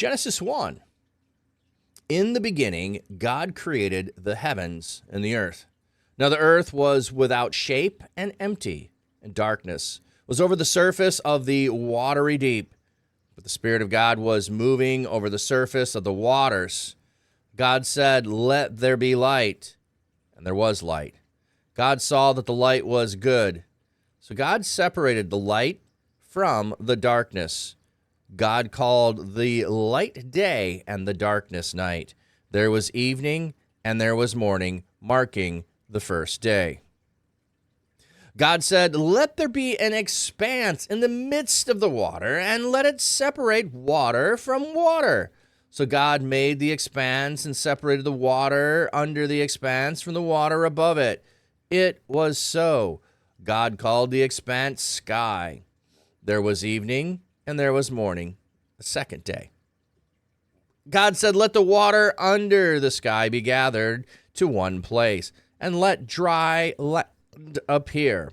Genesis 1. In the beginning, God created the heavens and the earth. Now the earth was without shape and empty, and darkness was over the surface of the watery deep. But the Spirit of God was moving over the surface of the waters. God said, "Let there be light," and there was light. God saw that the light was good. So God separated the light from the darkness. God called the light day and the darkness night. There was evening and there was morning, marking the first day. God said, "Let there be an expanse in the midst of the water, and let it separate water from water." So God made the expanse and separated the water under the expanse from the water above it. It was so. God called the expanse sky. There was evening and there was morning, the second day. God said, "Let the water under the sky be gathered to one place, and let dry land appear."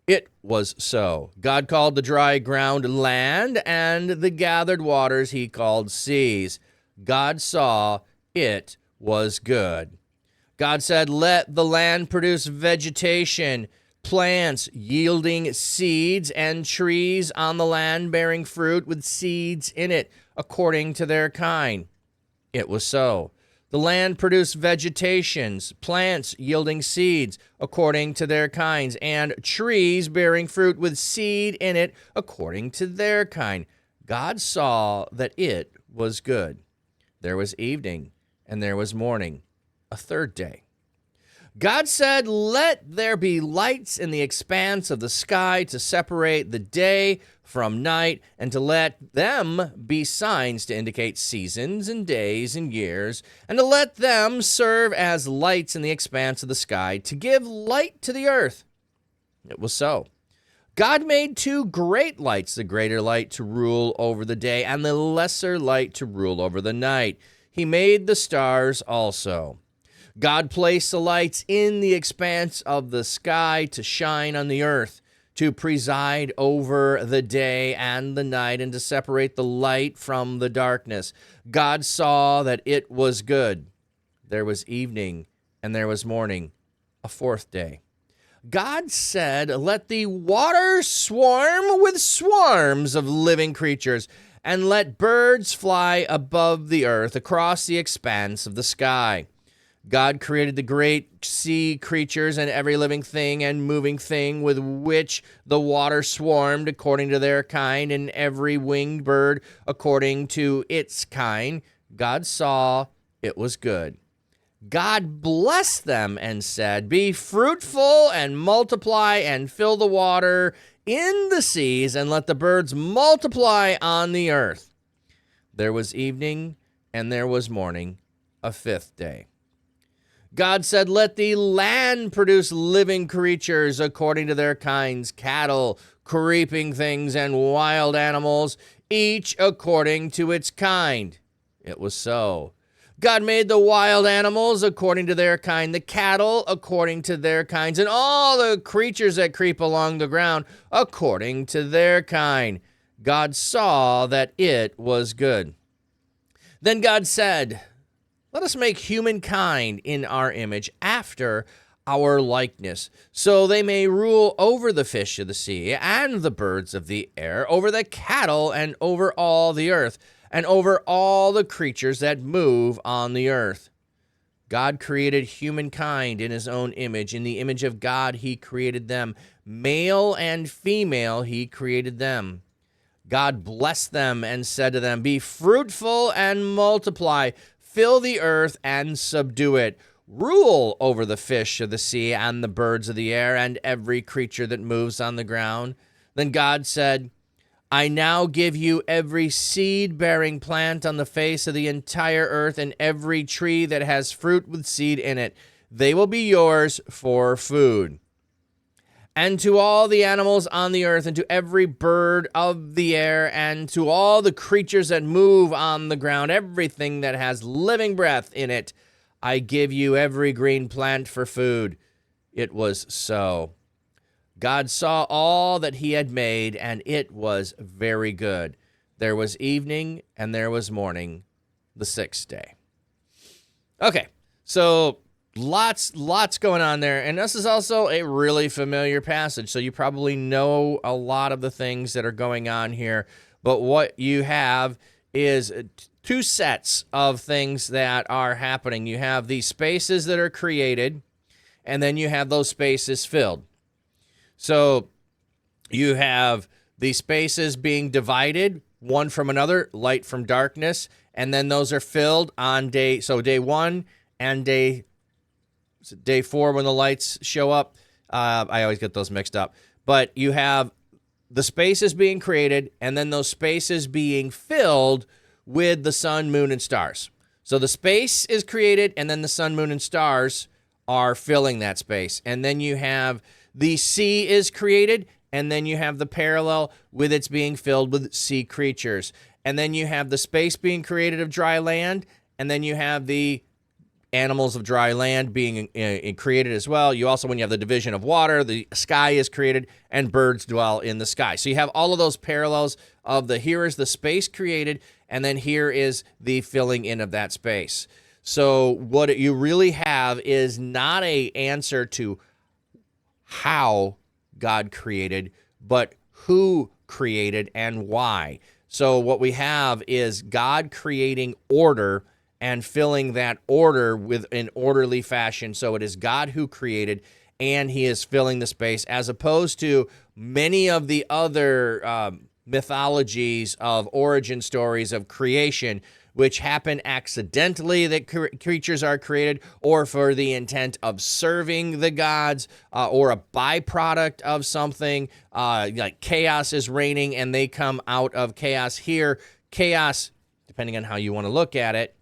It was so. God called the dry ground land, and the gathered waters he called seas. God saw it was good. God said, "Let the land produce vegetation, plants yielding seeds, and trees on the land bearing fruit with seeds in it, according to their kind." It was so. The land produced vegetations, plants yielding seeds, according to their kinds, and trees bearing fruit with seed in it, according to their kind. God saw that it was good. There was evening, and there was morning, a third day. God said, "Let there be lights in the expanse of the sky to separate the day from night, and to let them be signs to indicate seasons and days and years, and to let them serve as lights in the expanse of the sky to give light to the earth." It was so. God made two great lights, the greater light to rule over the day, and the lesser light to rule over the night. He made the stars also. God placed the lights in the expanse of the sky to shine on the earth, to preside over the day and the night, and to separate the light from the darkness. God saw that it was good. There was evening and there was morning, a fourth day. God said, "Let the water swarm with swarms of living creatures, and let birds fly above the earth across the expanse of the sky." God created the great sea creatures and every living thing and moving thing with which the water swarmed according to their kind, and every winged bird according to its kind. God saw it was good. God blessed them and said, "Be fruitful and multiply and fill the water in the seas, and let the birds multiply on the earth." There was evening and there was morning, a fifth day. God said, "Let the land produce living creatures according to their kinds, cattle, creeping things, and wild animals, each according to its kind." It was so. God made the wild animals according to their kind, the cattle according to their kinds, and all the creatures that creep along the ground according to their kind. God saw that it was good. Then God said, "Let us make humankind in our image, after our likeness, so they may rule over the fish of the sea and the birds of the air, over the cattle and over all the earth, and over all the creatures that move on the earth." God created humankind in his own image. In the image of God he created them. Male and female he created them. God blessed them and said to them, "Be fruitful and multiply. Fill the earth and subdue it. Rule over the fish of the sea and the birds of the air and every creature that moves on the ground." Then God said, "I now give you every seed-bearing plant on the face of the entire earth, and every tree that has fruit with seed in it. They will be yours for food. And to all the animals on the earth, and to every bird of the air, and to all the creatures that move on the ground, everything that has living breath in it, I give you every green plant for food." It was so. God saw all that he had made, and it was very good. There was evening and there was morning, the sixth day. Okay, so lots going on there, and this is also a really familiar passage, so you probably know a lot of the things that are going on here, but what you have is two sets of things that are happening. You have these spaces that are created, and then you have those spaces filled. So you have the spaces being divided, one from another, light from darkness, and then those are filled on day 1 and day 4 when the lights show up. I always get those mixed up. But you have the spaces being created, and then those spaces being filled with the sun, moon, and stars. So the space is created, and then the sun, moon, and stars are filling that space. And then you have the sea is created, and then you have the parallel with it's being filled with sea creatures. And then you have the space being created of dry land, and then you have the animals of dry land being created as well. You also, when you have the division of water, the sky is created, and birds dwell in the sky. So you have all of those parallels of here is the space created, and then here is the filling in of that space. So what you really have is not an answer to how God created, but who created and why. So what we have is God creating order and filling that order with an orderly fashion. So it is God who created, and he is filling the space, as opposed to many of the other mythologies of origin stories of creation, which happen accidentally, that creatures are created, or for the intent of serving the gods, or a byproduct of something, like chaos is reigning and they come out of chaos. Here, chaos, depending on how you want to look at it,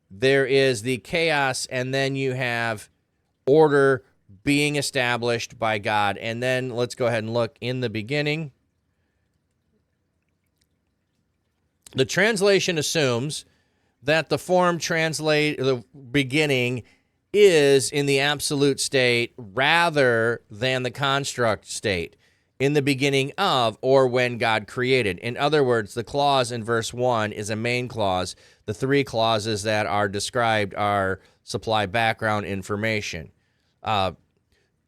there is the chaos, and then you have order being established by God. And then let's go ahead and look in the beginning. The translation assumes that the form the beginning is in the absolute state rather than the construct state, in the beginning of or when God created. In other words, the clause in verse 1 is a main clause. The three clauses that are described are supply background information.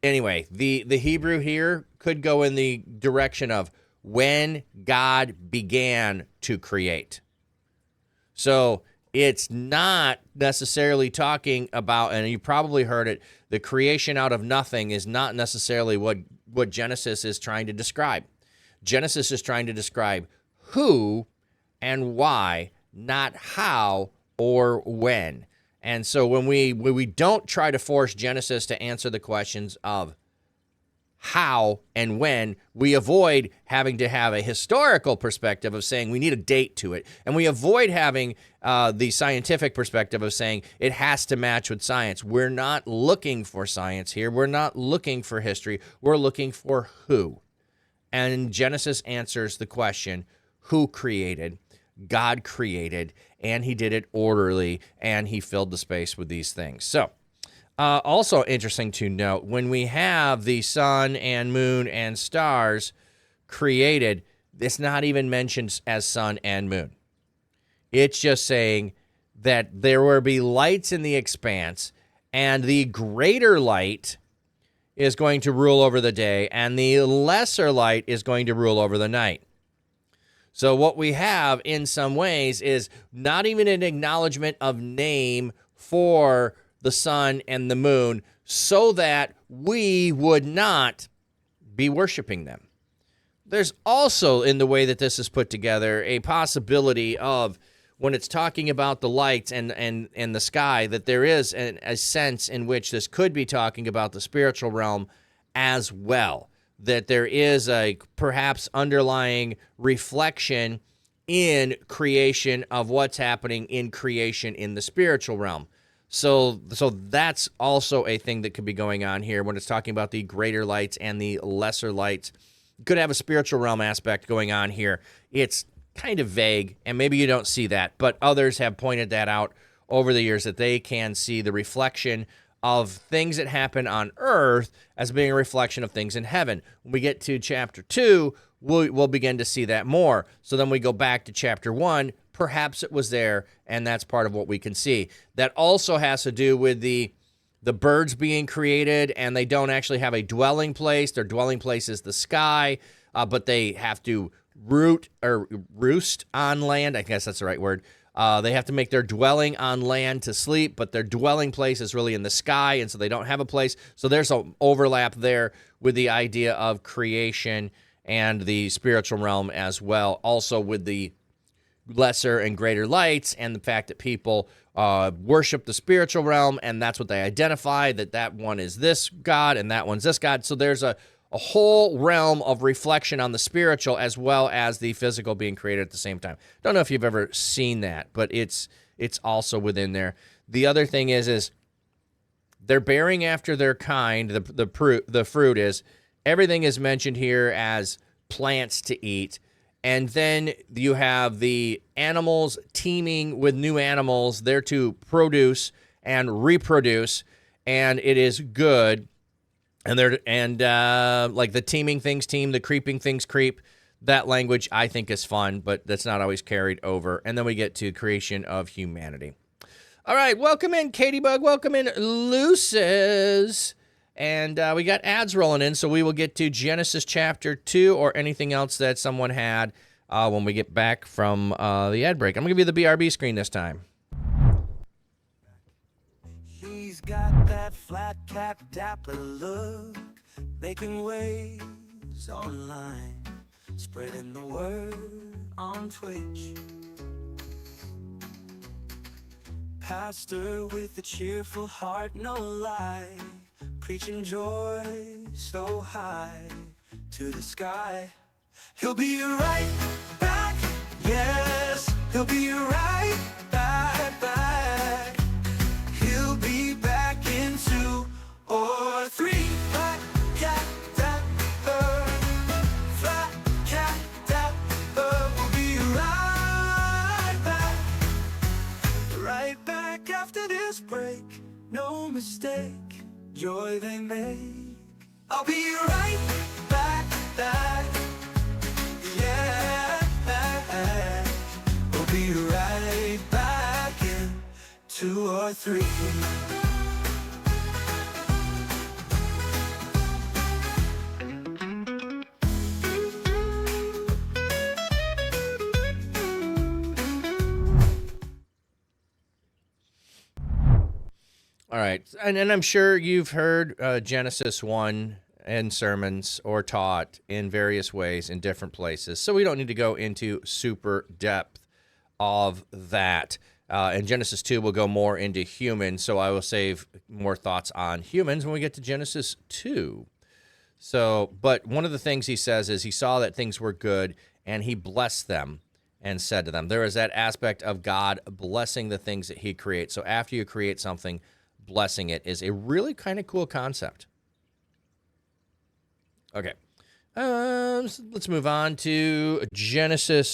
Anyway, the Hebrew here could go in the direction of when God began to create. So it's not necessarily talking about, and you probably heard it, the creation out of nothing is not necessarily what Genesis is trying to describe. Genesis is trying to describe who and why, not how or when. And so when we don't try to force Genesis to answer the questions of how and when, we avoid having to have a historical perspective of saying we need a date to it. And we avoid having the scientific perspective of saying it has to match with science. We're not looking for science here. We're not looking for history. We're looking for who. And Genesis answers the question, who created? God created, and he did it orderly, and he filled the space with these things. So, also interesting to note, when we have the sun and moon and stars created, it's not even mentioned as sun and moon. It's just saying that there will be lights in the expanse, and the greater light is going to rule over the day, and the lesser light is going to rule over the night. So what we have in some ways is not even an acknowledgement of name for the sun and the moon, so that we would not be worshiping them. There's also, in the way that this is put together, a possibility of, when it's talking about the lights and the sky, that there is a sense in which this could be talking about the spiritual realm as well, that there is a perhaps underlying reflection in creation of what's happening in creation in the spiritual realm. So that's also a thing that could be going on here when it's talking about the greater lights and the lesser lights. You could have a spiritual realm aspect going on here. It's kind of vague, and maybe you don't see that, but others have pointed that out over the years, that they can see the reflection of things that happen on earth as being a reflection of things in heaven. When we get to chapter 2, we'll begin to see that more. So then we go back to chapter 1. Perhaps it was there, and that's part of what we can see. That also has to do with the birds being created, and they don't actually have a dwelling place. Their dwelling place is the sky, but they have to roost on land. I guess that's the right word. They have to make their dwelling on land to sleep, but their dwelling place is really in the sky, and so they don't have a place. So there's an overlap there with the idea of creation and the spiritual realm as well. Also with the lesser and greater lights and the fact that people worship the spiritual realm, and that's what they identify, that one is this God and that one's this God. So there's a whole realm of reflection on the spiritual as well as the physical being created at the same time. Don't know if you've ever seen that, but it's also within there. The other thing is they're bearing after their kind. The fruit is, everything is mentioned here as plants to eat. And then you have the animals teeming with new animals. They're to produce and reproduce, and it is good. And like the teeming things teem, the creeping things creep. That language I think is fun, but that's not always carried over. And then we get to creation of humanity. All right, welcome in, Katie Bug. Welcome in, Luces. And we got ads rolling in, so we will get to Genesis chapter 2 or anything else that someone had when we get back from the ad break. I'm going to give you the BRB screen this time. He's got that flat cap dapper look, making waves online, spreading the word on Twitch. Pastor with a cheerful heart, no lie, preaching joy so high to the sky. He'll be right back, yes, he'll be right back. He'll be back in 2 or 3. Flat cat dapper, flat cat dapper. We'll be right back after this break. No mistake, joy they make. I'll be right back, yeah. We'll be right back in 2 or 3. All right, and I'm sure you've heard Genesis 1 in sermons or taught in various ways in different places, so we don't need to go into super depth of that. In Genesis 2, we'll go more into humans, so I will save more thoughts on humans when we get to Genesis 2. So, but one of the things he says is he saw that things were good, and he blessed them and said to them. There is that aspect of God blessing the things that he creates. So after you create something, blessing it is a really kind of cool concept. Okay. Let's move on to Genesis